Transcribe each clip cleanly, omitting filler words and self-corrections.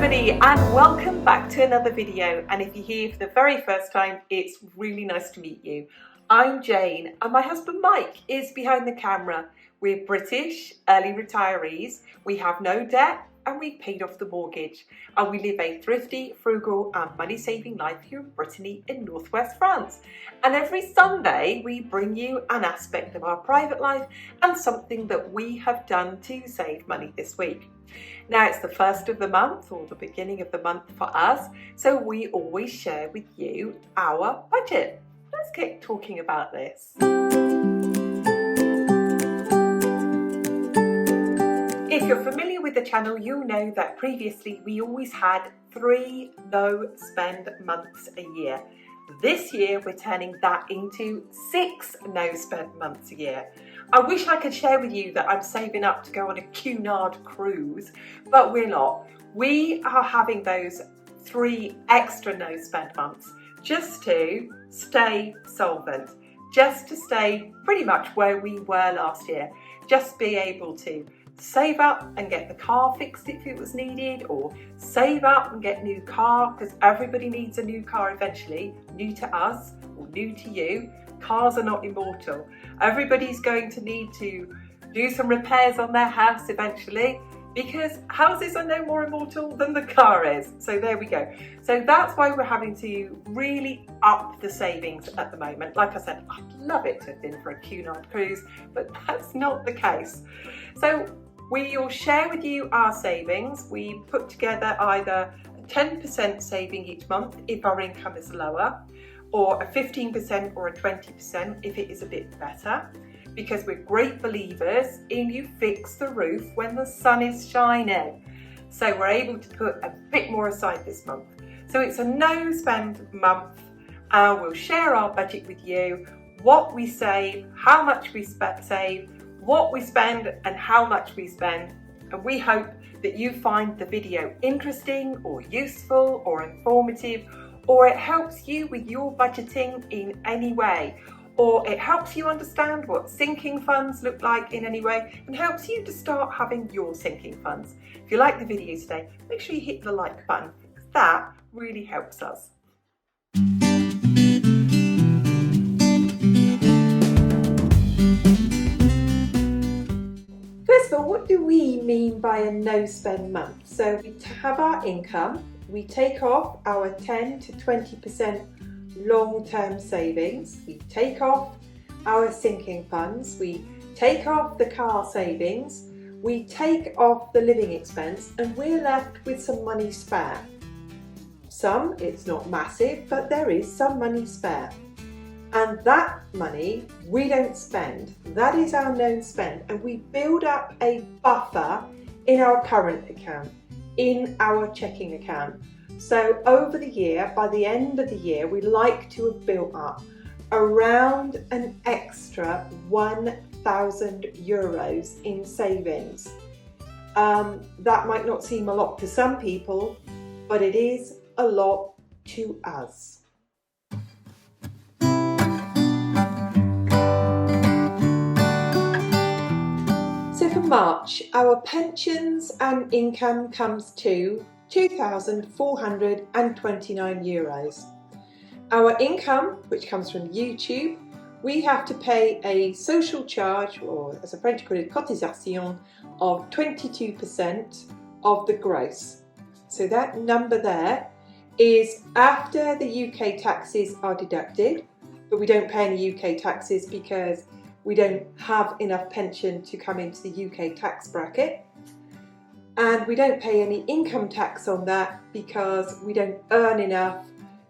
everybody and welcome back to another video, and if you're here for the very first time, it's really nice to meet you. I'm Jane and my husband Mike is behind the camera. We're British early retirees, we have no debt and we've paid off the mortgage, and we live a thrifty, frugal and money saving life here in Brittany in northwest France. And every Sunday we bring you an aspect of our private life and something that we have done to save money this week. Now it's the first of the month, or the beginning of the month for us, so we always share with you our budget. Let's get talking about this. If you're familiar with the channel, you'll know that previously we always had 3 no-spend months a year. This year we're turning that into 6 no-spend months a year. I wish I could share with you that I'm saving up to go on a Cunard cruise, but we're not. We are having those 3 extra no-spend months just to stay solvent, just to stay pretty much where we were last year, just be able to save up and get the car fixed if it was needed, or save up and get a new car, because everybody needs a new car eventually, new to us or new to you. Cars are not immortal. Everybody's going to need to do some repairs on their house eventually, because houses are no more immortal than the car is. So there we go. So that's why we're having to really up the savings at the moment. Like I said, I'd love it to have been for a Cunard cruise, but that's not the case. So we'll share with you our savings. We put together either a 10% saving each month if our income is lower, or a 15% or a 20% if it is a bit better, because we're great believers in you fix the roof when the sun is shining. So we're able to put a bit more aside this month. So it's a no spend month. We'll share our budget with you, what we save, how much we save, what we spend and how much we spend. And we hope that you find the video interesting or useful or informative, or it helps you with your budgeting in any way, or it helps you understand what sinking funds look like in any way, and helps you to start having your sinking funds. If you like the video today, make sure you hit the like button, because that really helps us. First of all, what do we mean by a no-spend month? So we have our income, we take off our 10 to 20% long-term savings, we take off our sinking funds, we take off the car savings, we take off the living expense, and we're left with some money spare. Some, it's not massive, but there is some money spare. And that money we don't spend. That is our known spend, and we build up a buffer in our current account, in our checking account. So over the year, by the end of the year, we like to have built up around an extra 1,000 euros in savings. That might not seem a lot to some people, but it is a lot to us. So for March, our pensions and income comes to 2,429 euros. Our income, which comes from YouTube, we have to pay a social charge, or as a French call it, cotisation, of 22% of the gross. So that number there is after the UK taxes are deducted, but we don't pay any UK taxes because we don't have enough pension to come into the UK tax bracket. And we don't pay any income tax on that because we don't earn enough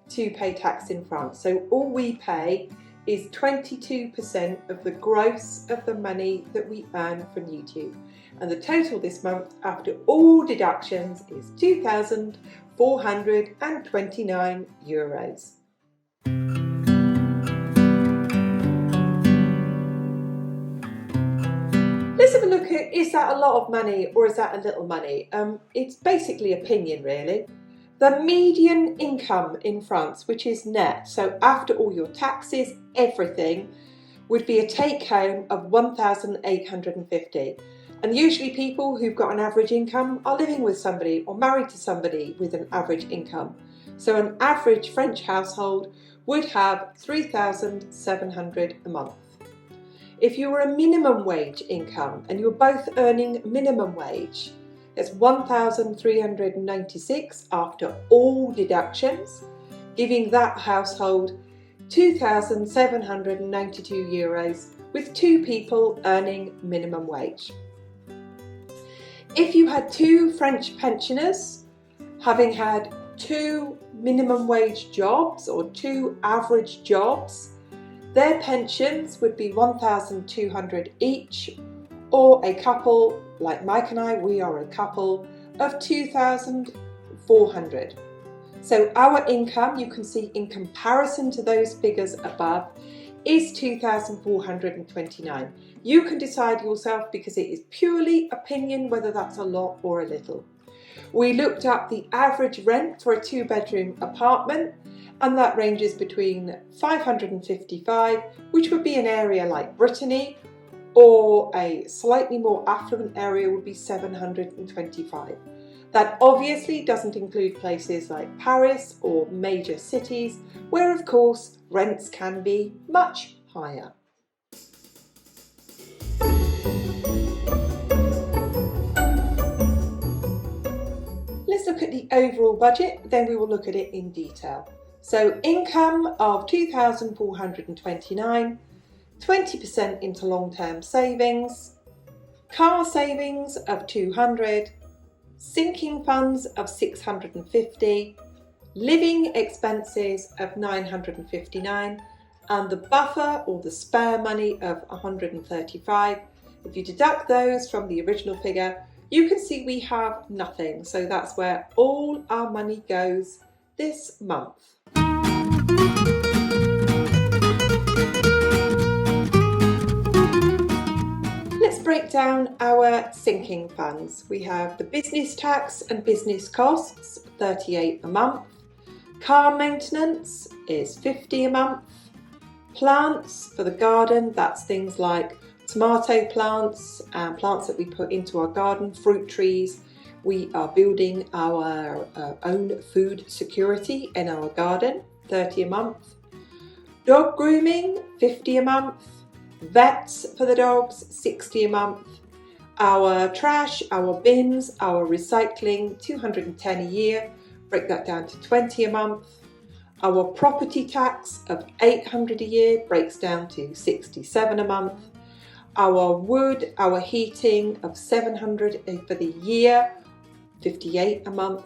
to pay tax in France. So all we pay is 22% of the gross of the money that we earn from YouTube. And the total this month, after all deductions, is 2,429 euros. Let's have a look at, is that a lot of money or is that a little money? It's basically opinion, really. The median income in France, which is net, so after all your taxes, everything, would be a take home of £1,850. And usually people who've got an average income are living with somebody or married to somebody with an average income. So an average French household would have £3,700 a month. If you were a minimum wage income and you're both earning minimum wage, it's £1,396 after all deductions, giving that household €2,792 with two people earning minimum wage. If you had two French pensioners having had two minimum wage jobs or two average jobs, their pensions would be £1,200 each, or a couple like Mike and I, we are a couple of £2,400. So our income, you can see in comparison to those figures above, is £2,429. You can decide yourself because it is purely opinion whether that's a lot or a little. We looked up the average rent for a 2-bedroom apartment, and that ranges between £555, which would be an area like Brittany, or a slightly more affluent area would be £725. That obviously doesn't include places like Paris or major cities, where of course rents can be much higher. Let's look at the overall budget, then we will look at it in detail. So income of £2,429, 20% into long-term savings, car savings of £200, sinking funds of £650, living expenses of £959, and the buffer or the spare money of £135. If you deduct those from the original figure, you can see we have nothing. So that's where all our money goes this month. Let's break down our sinking funds. We have the business tax and business costs, £38 a month. Car maintenance is £50 a month. Plants for the garden, that's things like tomato plants and plants that we put into our garden, fruit trees. We are building our own food security in our garden, £30 a month. Dog grooming, £50 a month. Vets for the dogs, £60 a month. Our trash, our bins, our recycling, £210 a year. Break that down to £20 a month. Our property tax of £800 a year breaks down to £67 a month. Our wood, our heating of £700 for the year, £58 a month.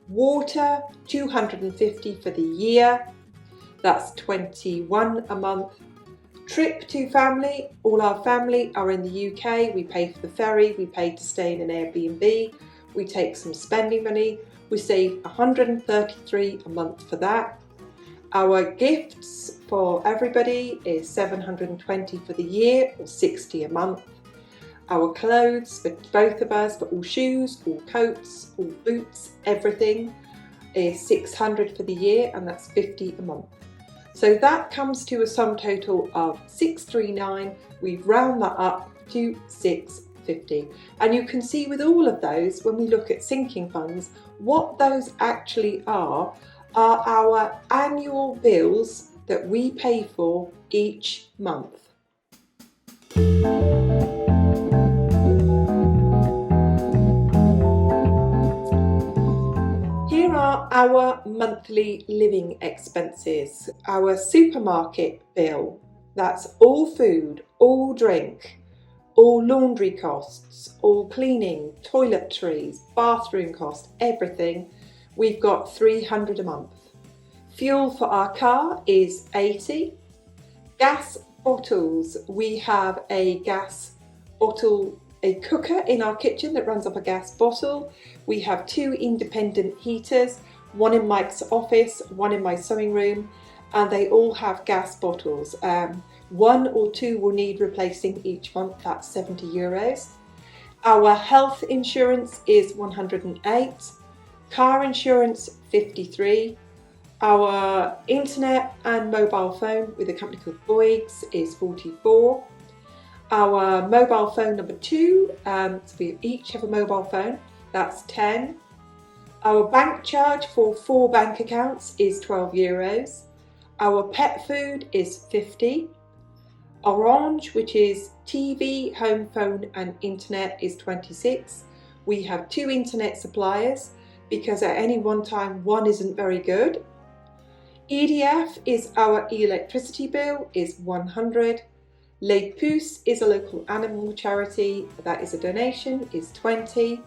Water, £250 for the year, that's £21 a month. Trip to family, all our family are in the UK. We pay for the ferry, we pay to stay in an Airbnb, we take some spending money, we save £133 a month for that. Our gifts for everybody is £720 for the year, or £60 a month. Our clothes for both of us, for all shoes, all coats, all boots, everything is £600 for the year, and that's £50 a month. So that comes to a sum total of £639. We round that up to £650. And you can see with all of those, when we look at sinking funds, what those actually are our annual bills that we pay for each month. Here are our monthly living expenses. Our supermarket bill, that's all food, all drink, all laundry costs, all cleaning, toiletries, bathroom costs, everything. We've got £300 a month. Fuel for our car is £80. Gas bottles, we have a gas bottle, a cooker in our kitchen that runs off a gas bottle. We have 2 independent heaters, one in Mike's office, one in my sewing room, and they all have gas bottles. 1 or 2 will need replacing each month, that's €70. Our health insurance is £108. Car insurance, £53. Our internet and mobile phone with a company called Bouygues is 44. Our mobile phone number 2, so we each have a mobile phone, that's 10. Our bank charge for 4 bank accounts is €12. Our pet food is 50. Orange, which is TV, home phone and internet, is 26. We have 2 internet suppliers because at any one time one isn't very good. EDF is our electricity bill, is 100. Les Pouces is a local animal charity, that is a donation, is 20.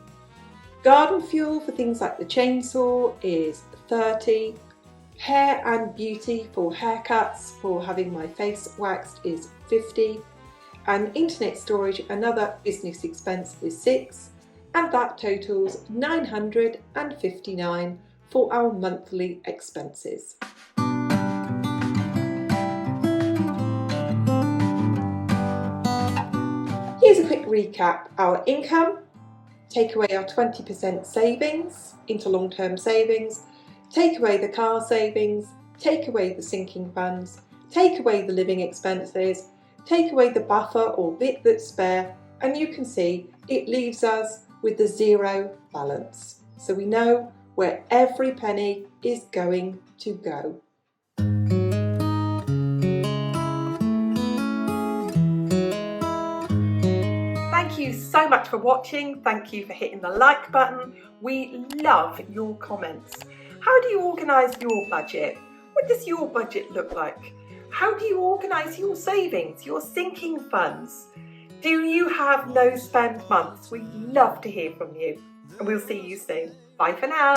Garden fuel for things like the chainsaw is 30. Hair and beauty for haircuts, for having my face waxed, is 50. And internet storage, another business expense, is 6. And that totals 959 for our monthly expenses. Here's a quick recap. Our income, take away our 20% savings into long-term savings, take away the car savings, take away the sinking funds, take away the living expenses, take away the buffer or bit that's spare, and you can see it leaves us with the zero balance. So we know where every penny is going to go. Thank you so much for watching. Thank you for hitting the like button. We love your comments. How do you organise your budget? What does your budget look like? How do you organise your savings, your sinking funds? Do you have no spend months? We'd love to hear from you. And we'll see you soon. Bye for now.